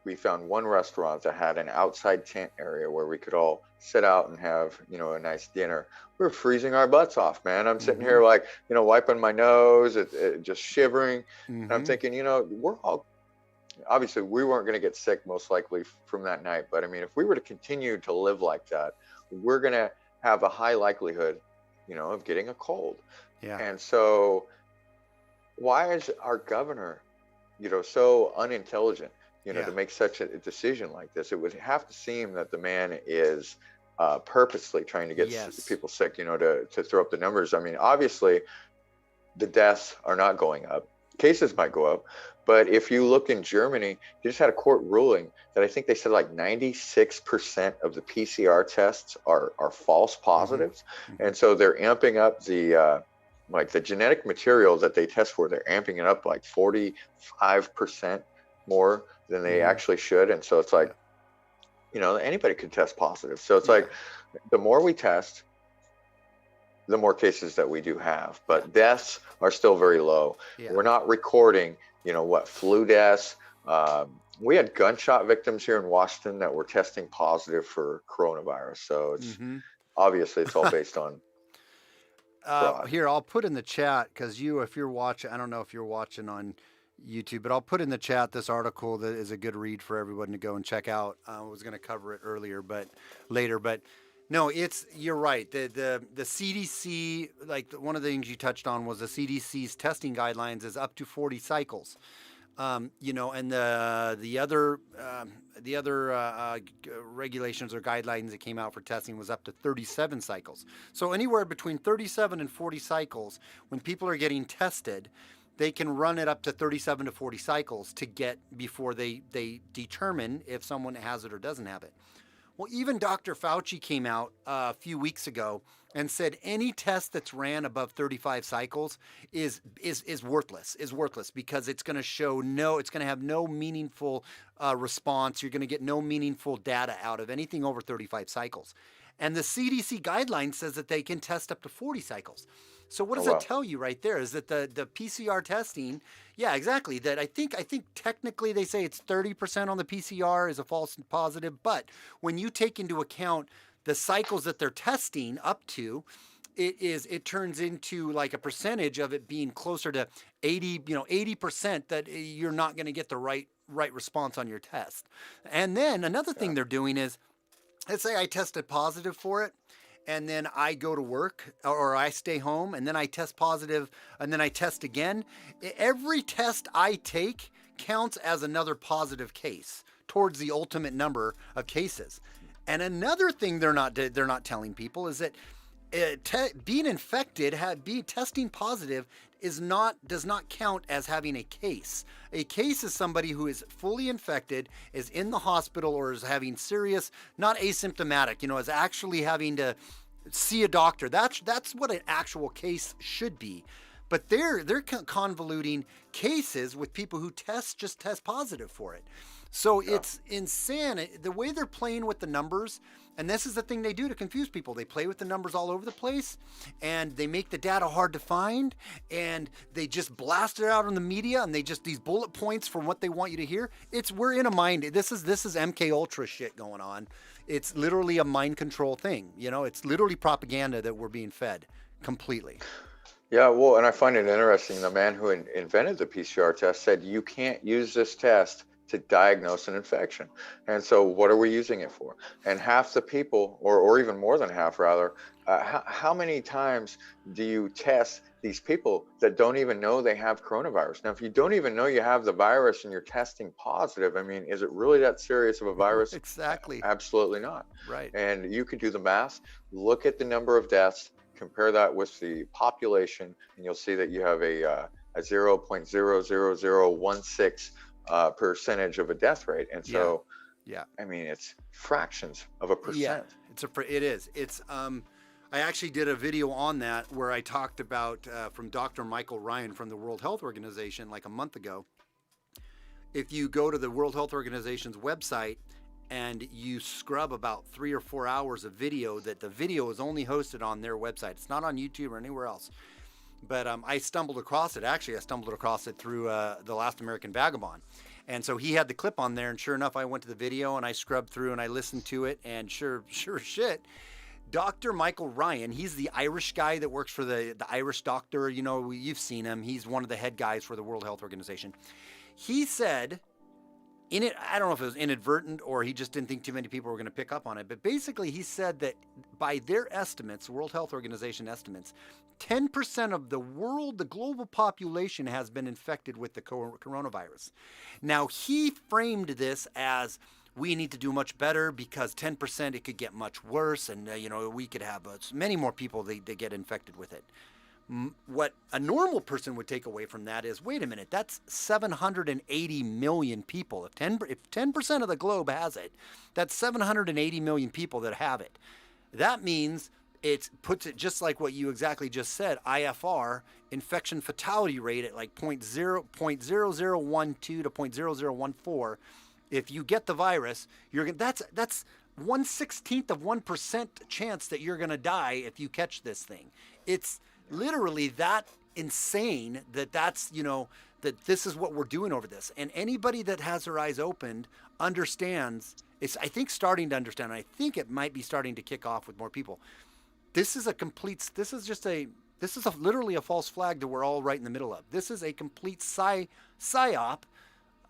We found one restaurant that had an outside tent area where we could all sit out and have, a nice dinner. We were freezing our butts off, man. I'm sitting here like, wiping my nose, just shivering. And I'm thinking, we're all, obviously we weren't going to get sick most likely from that night. But I mean, if we were to continue to live like that, we're going to have a high likelihood, of getting a cold. Yeah. And so why is our governor, so unintelligent? To make such a decision like this? It would have to seem that the man is purposely trying to get people sick, to throw up the numbers. I mean, obviously, the deaths are not going up. Cases might go up. But if you look in Germany, they just had a court ruling that I think they said like 96% of the PCR tests are false positives. And so they're amping up the genetic material that they test for. They're amping it up like 45% more than they actually should. And so it's like, anybody could test positive. So it's like, the more we test, the more cases that we do have, but deaths are still very low. We're not recording, flu deaths. We had gunshot victims here in Washington that were testing positive for coronavirus. So it's obviously it's all based on here, I'll put in the chat, because if you're watching, I don't know if you're watching on YouTube, but I'll put in the chat this article that is a good read for everyone to go and check out. I was going to cover it later, but no, you're right. The CDC, like one of the things you touched on was the CDC's testing guidelines is up to 40 cycles. And the other regulations or guidelines that came out for testing was up to 37 cycles. So anywhere between 37 and 40 cycles, when people are getting tested, they can run it up to 37 to 40 cycles to get before they determine if someone has it or doesn't have it. Well, even Dr. Fauci came out a few weeks ago and said any test that's ran above 35 cycles is worthless, because it's going to have no meaningful response. You're going to get no meaningful data out of anything over 35 cycles. And the CDC guideline says that they can test up to 40 cycles. So what does that tell you right there? Is that the PCR testing, exactly. That I think technically they say it's 30% on the PCR is a false positive, but when you take into account the cycles that they're testing up to, it turns into like a percentage of it being closer to 80% that you're not going to get the right response on your test. And then another thing they're doing is, let's say I tested positive for it, and then I go to work or I stay home and then I test positive and then I test again. Every test I take counts as another positive case towards the ultimate number of cases. And another thing they're not telling people is that being infected, testing positive does not count as having a case. A case is somebody who is fully infected, is in the hospital, or is having serious, not asymptomatic, is actually having to see a doctor. That's what an actual case should be. But they're convoluting cases with people who just test positive for it. So it's insane the way they're playing with the numbers. And this is the thing they do to confuse people. They play with the numbers all over the place, and they make the data hard to find, and they just blast it out on the media, and these bullet points from what they want you to hear. We're in a mind. This is MK Ultra shit going on. It's literally a mind control thing. It's literally propaganda that we're being fed completely. Yeah, well, and I find it interesting. The man who invented the PCR test said you can't use this test to diagnose an infection. And so what are we using it for? And half the people, or even more than half rather, how many times do you test these people that don't even know they have coronavirus. Now, if you don't even know you have the virus and you're testing positive, I mean, is it really that serious of a virus? Exactly. Absolutely not. Right. And you could do the math, look at the number of deaths, compare that with the population, and you'll see that you have a 0.00016 percentage of a death rate. And so, Yeah. I mean, it's fractions of a Yeah. percent. It is. It's I actually did a video on that where I talked about from Dr. Michael Ryan from the World Health Organization like a month ago. If you go to the World Health Organization's website and you scrub about 3 or 4 hours of video, that the video is only hosted on their website. It's not on YouTube or anywhere else. But I stumbled across it. Actually, I stumbled across it through The Last American Vagabond. And so he had the clip on there, and sure enough, I went to the video and I scrubbed through and I listened to it, and sure as shit, Dr. Michael Ryan, he's the Irish guy that works for the Irish doctor. You know, you've seen him. He's one of the head guys for the World Health Organization. He said, I don't know if it was inadvertent or he just didn't think too many people were going to pick up on it, but basically he said that by their estimates, World Health Organization estimates, 10% of the global population has been infected with the coronavirus. Now, he framed this as we need to do much better because 10% it could get much worse, and we could have many more people that get infected with it. What a normal person would take away from that is, wait a minute, that's 780 million people. If 10% of the globe has it, that's 780 million people that have it. That means it puts it just like what you exactly just said, IFR, infection fatality rate at like 0.0012 to 0.0014. If you get the virus, that's 1/16 of 1% chance that you're going to die if you catch this thing. It's literally that insane that this is what we're doing over this. And anybody that has their eyes opened understands, I think starting to understand, I think it might be starting to kick off with more people. This is literally a false flag that we're all right in the middle of. This is a complete psyop,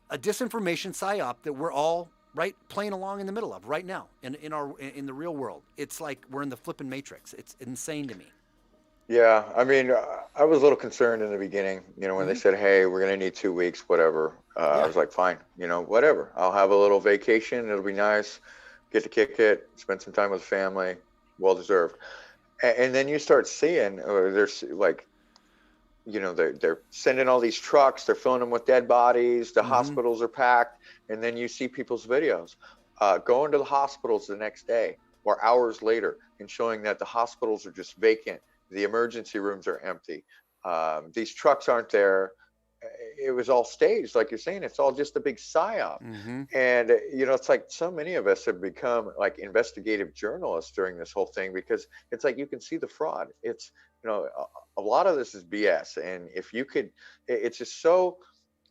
a disinformation psyop that we're all playing along in the middle of right now in the real world. It's like we're in the flipping matrix. It's insane to me. Yeah, I mean, I was a little concerned in the beginning, when they said, hey, we're going to need 2 weeks, whatever. I was like, fine, whatever. I'll have a little vacation. It'll be nice. Get to kick it, spend some time with family. Well deserved. And then you start seeing, there's like, they're sending all these trucks. They're filling them with dead bodies. The hospitals are packed. And then you see people's videos going to the hospitals the next day or hours later and showing that the hospitals are just vacant. The emergency rooms are empty. These trucks aren't there. It was all staged, like you're saying. It's all just a big psyop. And it's like so many of us have become like investigative journalists during this whole thing, because it's like you can see the fraud. It's a lot of this is BS. And if you could, it's just so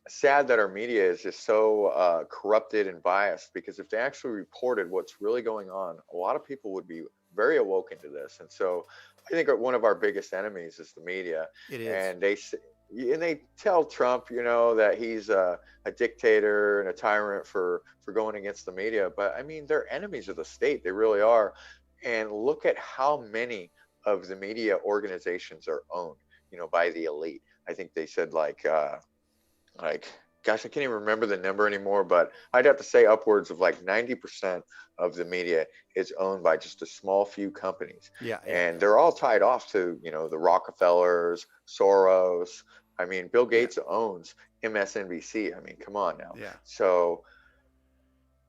sad that our media is just so corrupted and biased, because if they actually reported what's really going on, a lot of people would be very awoken to this. And so I think one of our biggest enemies is the media. It is. And they tell Trump, that he's a dictator and a tyrant for going against the media. But I mean, they're enemies of the state. They really are. And look at how many of the media organizations are owned, by the elite. I think they said gosh, I can't even remember the number anymore, but I'd have to say upwards of like 90% of the media is owned by just a small few companies. Yeah. And they're all tied off to, the Rockefellers, Soros. I mean, Bill Gates owns MSNBC. I mean, come on now. Yeah. So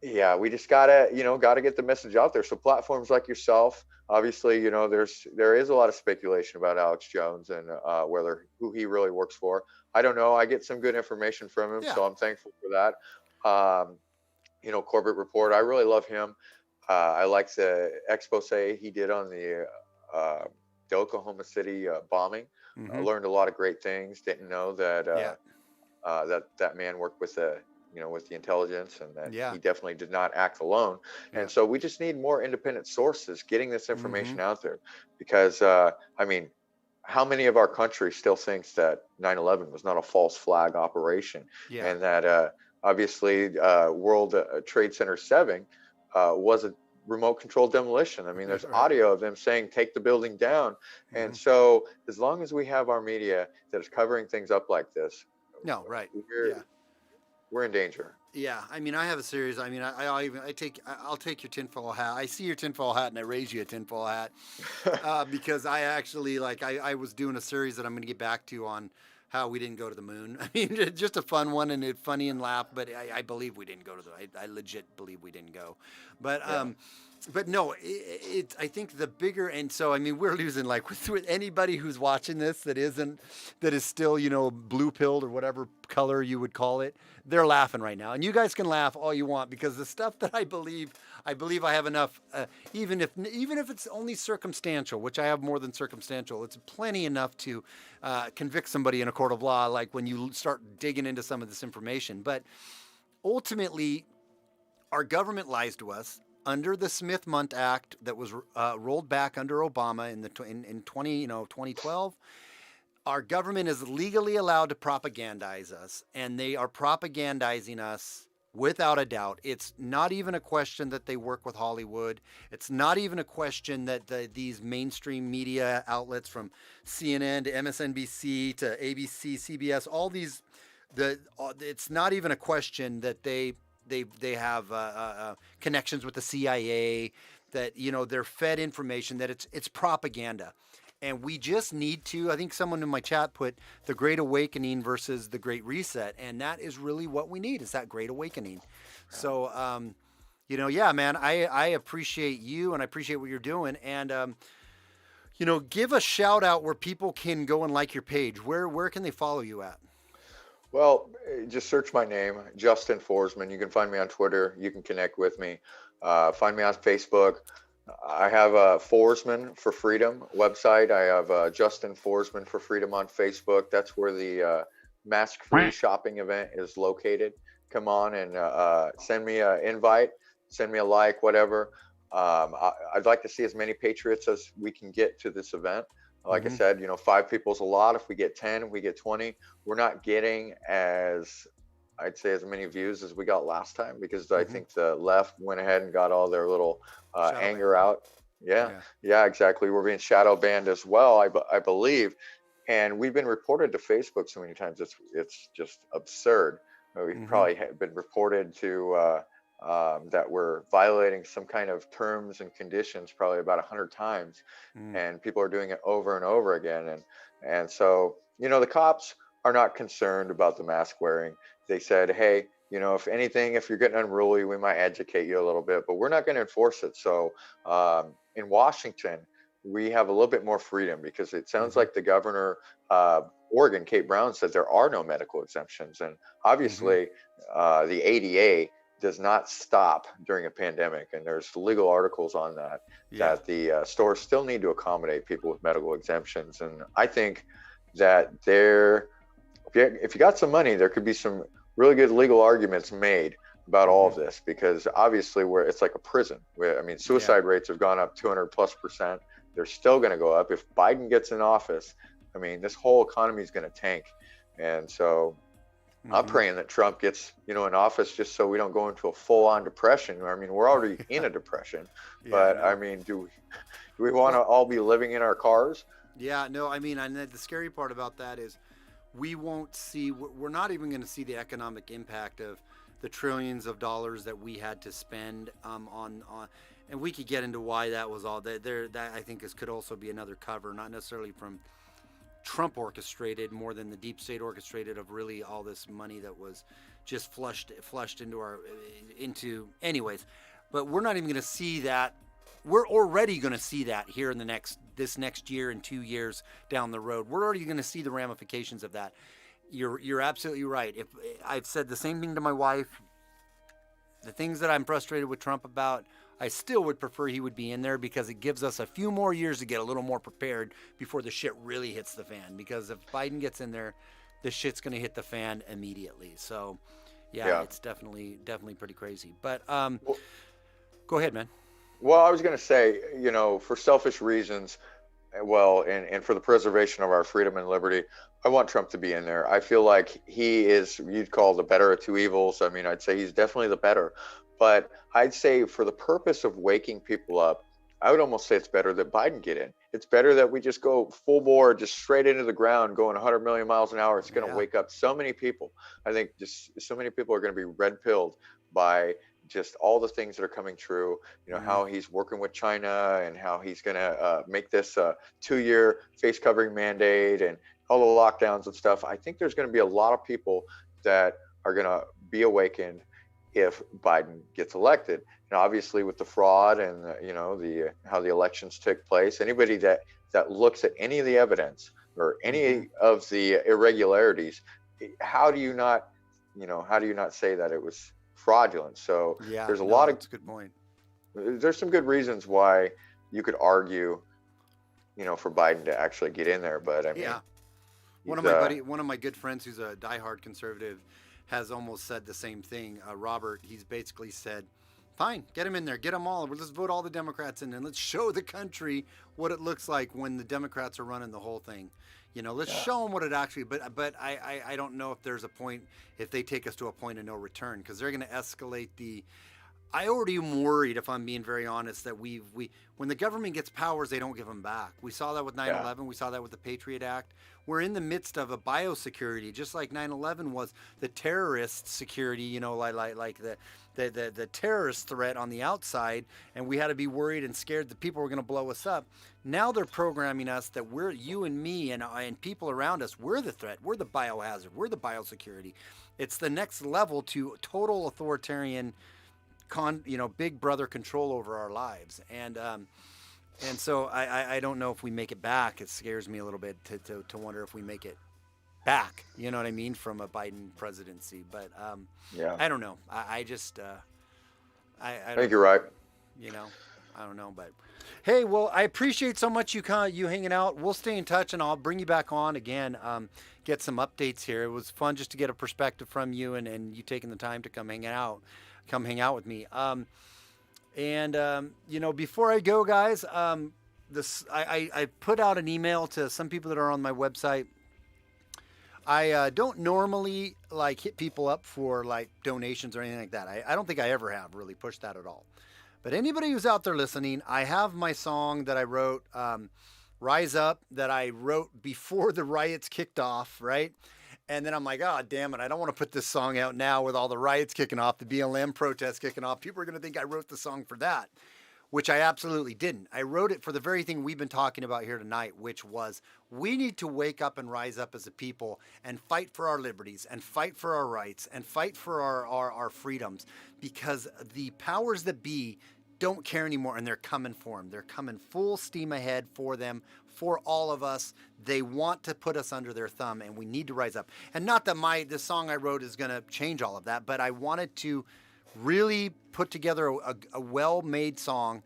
yeah, we just gotta get the message out there. So platforms like yourself, obviously, there is a lot of speculation about Alex Jones and who he really works for. I don't know. I get some good information from him, so I'm thankful for that. Corbett Report, I really love him. I like the expose he did on the Oklahoma City bombing. I learned a lot of great things. Didn't know that that man worked with the intelligence, and that he definitely did not act alone. And so we just need more independent sources getting this information out there, because I mean, how many of our country still thinks that 9/11 was not a false flag operation, and that obviously World Trade Center 7 was a remote controlled demolition. I mean, there's Right. audio of them saying, take the building down. And Mhm. so as long as we have our media that is covering things up like this, No, right. we're, Yeah. we're in danger. Yeah, I mean, I have a series. I mean, I'll take your tinfoil hat. I see your tinfoil hat, and I raise you a tinfoil hat because I actually I was doing a series that I'm going to get back to on how we didn't go to the moon. I mean, just a fun one and it funny and laugh, but I believe we didn't go to the. I legit believe we didn't go, but Yeah. but no, I think the bigger, and so I mean we're losing like with anybody who's watching this that is still blue pilled or whatever color you would call it. They're laughing right now, and you guys can laugh all you want because the stuff that I believe I have enough, even if it's only circumstantial, which I have more than circumstantial. It's plenty enough to convict somebody in a court of law, like when you start digging into some of this information. But ultimately, our government lies to us under the Smith-Mundt Act that was rolled back under Obama in 2012. Our government is legally allowed to propagandize us, and they are propagandizing us without a doubt. It's not even a question that they work with Hollywood. It's not even a question that these mainstream media outlets from CNN to MSNBC to ABC, CBS, all these, it's not even a question that they have connections with the CIA, that they're fed information, that it's propaganda. And we just need to, I think someone in my chat put the Great Awakening versus the Great Reset. And that is really what we need, is that Great Awakening. So, yeah, man, I appreciate you and I appreciate what you're doing. And, give a shout out where people can go and like your page. Where can they follow you at? Well, just search my name, Justin Forsman. You can find me on Twitter. You can connect with me. Find me on Facebook. I have a Forsman for Freedom website. I have Justin Forsman for Freedom on Facebook. That's where the mask-free shopping event is located. Come on and send me an invite, send me a like, whatever. I'd like to see as many patriots as we can get to this event. Like I said, 5 people is a lot. If we get 10, we get 20. We're not getting as many views as we got last time because I think the left went ahead and got all their little anger out. Yeah, exactly. We're being shadow banned as well, I believe. And we've been reported to Facebook so many times. It's just absurd. We've probably been reported to that we're violating some kind of terms and conditions probably about 100 times. And people are doing it over and over again. And so, the cops are not concerned about the mask wearing. They said, hey, if anything, if you're getting unruly, we might educate you a little bit, but we're not going to enforce it. So in Washington, we have a little bit more freedom because it sounds like the governor, Oregon, Kate Brown, said there are no medical exemptions. And obviously the ADA does not stop during a pandemic. And there's legal articles on that, that the stores still need to accommodate people with medical exemptions. And I think that if you got some money, there could be some really good legal arguments made about all of this, because obviously it's like a prison. Suicide rates have gone up 200+%. They're still going to go up. If Biden gets in office, this whole economy is going to tank. And so I'm praying that Trump gets, in office just so we don't go into a full-on depression. We're already in a depression, but do we want to all be living in our cars? Yeah, no, and the scary part about that is we're not even going to see the economic impact of the trillions of dollars that we had to spend on, and we could get into why that was all that I think could also be another cover, not necessarily from Trump orchestrated more than the deep state orchestrated, of really all this money that was just flushed into anyways. But we're not even going to see that. We're already going to see that here in this next year and 2 years down the road. We're already going to see the ramifications of that. You're absolutely right. If I've said the same thing to my wife, the things that I'm frustrated with Trump about, I still would prefer he would be in there, because it gives us a few more years to get a little more prepared before the shit really hits the fan. Because if Biden gets in there, the shit's going to hit the fan immediately. So, yeah. It's definitely pretty crazy. But go ahead, man. Well, I was going to say, for selfish reasons, and for the preservation of our freedom and liberty, I want Trump to be in there. I feel like he is, you'd call the better of two evils. I'd say he's definitely the better. But I'd say for the purpose of waking people up, I would almost say it's better that Biden get in. It's better that we just go full bore, just straight into the ground, going 100 million miles an hour. It's going to Yeah. wake up so many people. I think just so many people are going to be red pilled by just all the things that are coming true. You know, Mhm. how he's working with China and how he's going to make this 2-year face covering mandate and all the lockdowns and stuff. I think there's going to be a lot of people that are going to be awakened if Biden gets elected. And obviously with the fraud and the how the elections took place, anybody that looks at any of the evidence or any of the irregularities, how do you not say that it was fraudulent? So Yeah, there's a no, lot of that's a good point. there's some good reasons why you could argue, for Biden to actually get in there. But I mean, Yeah. One of my good friends who's a diehard conservative has almost said the same thing. Robert, he's basically said, fine, get him in there, get them all. Let's vote all the Democrats in and let's show the country what it looks like when the Democrats are running the whole thing. Let's show them what it actually, but I don't know if there's a point, if they take us to a point of no return, because they're going to escalate I already am worried, if I'm being very honest, that when the government gets powers, they don't give them back. We saw that with 9/11. We saw that with the Patriot Act. We're in the midst of a biosecurity, just like 9/11 was the terrorist security, like the terrorist threat on the outside, and we had to be worried and scared that people were going to blow us up. Now they're programming us that you and me and people around us, we're the threat. We're the biohazard. We're the biosecurity. It's the next level to total authoritarian big brother control over our lives. And so I don't know if we make it back. It scares me a little bit to wonder if we make it back, you know what I mean, from a Biden presidency. But I don't know. I just I think you're right. I don't know, but hey, well, I appreciate so much you hanging out. We'll stay in touch, and I'll bring you back on again, get some updates here. It was fun just to get a perspective from you and you taking the time to come hang out with me. Before I go, guys, I put out an email to some people that are on my website. I don't normally hit people up for donations or anything like that. I don't think I ever have really pushed that at all. But anybody who's out there listening, I have my song that I wrote, Rise Up, that I wrote before the riots kicked off, right? And then I'm like, oh, damn it, I don't want to put this song out now with all the riots kicking off, the BLM protests kicking off. People are going to think I wrote the song for that, which I absolutely didn't. I wrote it for the very thing we've been talking about here tonight, which was we need to wake up and rise up as a people and fight for our liberties and fight for our rights and fight for our freedoms, because the powers that be don't care anymore, and they're coming for them. They're coming full steam ahead for them, for all of us. They want to put us under their thumb, and we need to rise up. And not that this song I wrote is going to change all of that, but I wanted to really put together a well-made song.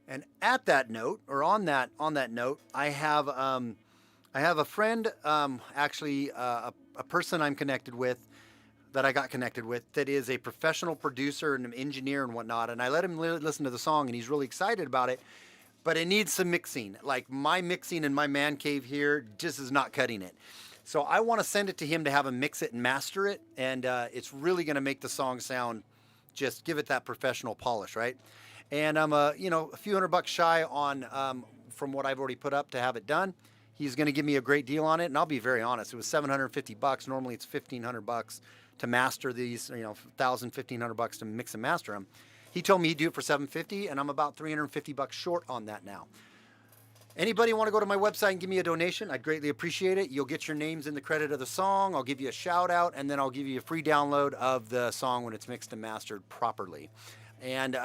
And at that note, or on that note, I have a friend, actually a person I'm connected with, that I got connected with, that is a professional producer and an engineer and whatnot. And I let him listen to the song, and he's really excited about it, but it needs some mixing. Like my mixing in my man cave here just is not cutting it. So I want to send it to him to have him mix it and master it. And it's really going to make the song sound, just give it that professional polish, right? And I'm a few $100 shy on, from what I've already put up to have it done. He's going to give me a great deal on it. And I'll be very honest, it was $750. Normally it's $1,500 to master these, $1,000, $1,500 to mix and master them. He told me he'd do it for $750, and I'm about $350 short on that now. Anybody want to go to my website and give me a donation? I'd greatly appreciate it. You'll get your names in the credit of the song. I'll give you a shout out, and then I'll give you a free download of the song when it's mixed and mastered properly. And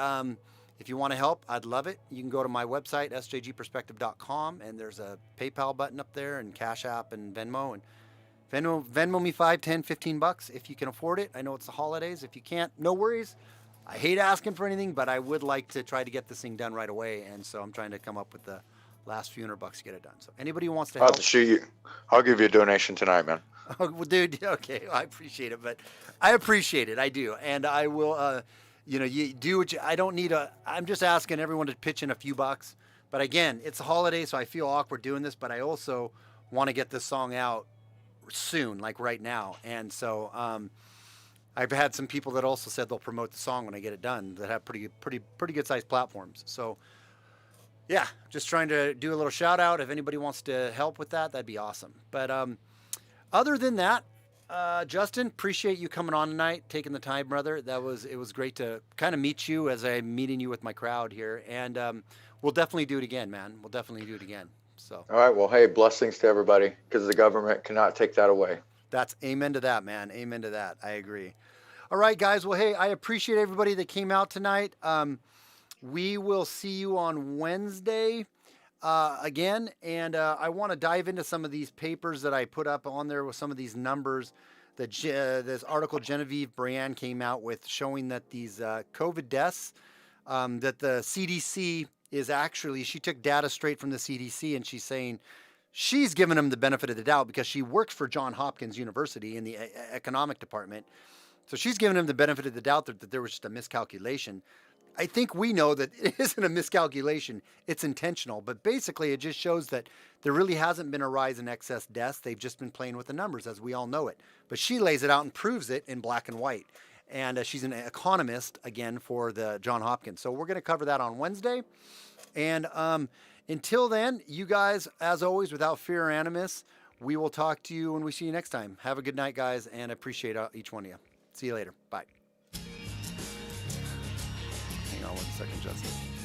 if you want to help, I'd love it. You can go to my website, sjgperspective.com, and there's a PayPal button up there, and Cash App and Venmo. And Venmo me $5, $10, $15 if you can afford it. I know it's the holidays. If you can't, no worries. I hate asking for anything, but I would like to try to get this thing done right away. And so I'm trying to come up with the last few $100 to get it done. So anybody who wants to help, I'll give you a donation tonight, man. Oh, well, dude, okay, I appreciate it, but I appreciate it, I do, and I will. You do what I don't need I'm just asking everyone to pitch in a few bucks. But again, it's a holiday, so I feel awkward doing this. But I also want to get this song out soon, like right now. And so I've had some people that also said they'll promote the song when I get it done that have pretty good sized platforms. So yeah, just trying to do a little shout out. If anybody wants to help with that, that'd be awesome. But other than that, Justin, appreciate you coming on tonight, taking the time, brother. It was great to kind of meet you as I'm meeting you with my crowd here, and we'll definitely do it again, man. We'll definitely do it again. So. All right. Well, hey, blessings to everybody, because the government cannot take that away. That's amen to that, man. Amen to that. I agree. All right, guys. Well, hey, I appreciate everybody that came out tonight. We will see you on Wednesday again. And I want to dive into some of these papers that I put up on there with some of these numbers. This article Genevieve Brian came out with showing that these COVID deaths, that the CDC is actually, she took data straight from the CDC, and she's saying she's given them the benefit of the doubt because she works for Johns Hopkins University in the economic department. So she's given them the benefit of the doubt that there was just a miscalculation. I think we know that it isn't a miscalculation, it's intentional. But basically, it just shows that there really hasn't been a rise in excess deaths. They've just been playing with the numbers, as we all know it. But she lays it out and proves it in black and white. And she's an economist, again, for the Johns Hopkins. So we're going to cover that on Wednesday. And until then, you guys, as always, without fear or animus, we will talk to you when we see you next time. Have a good night, guys, and appreciate each one of you. See you later. Bye. Hang on one second, Justin.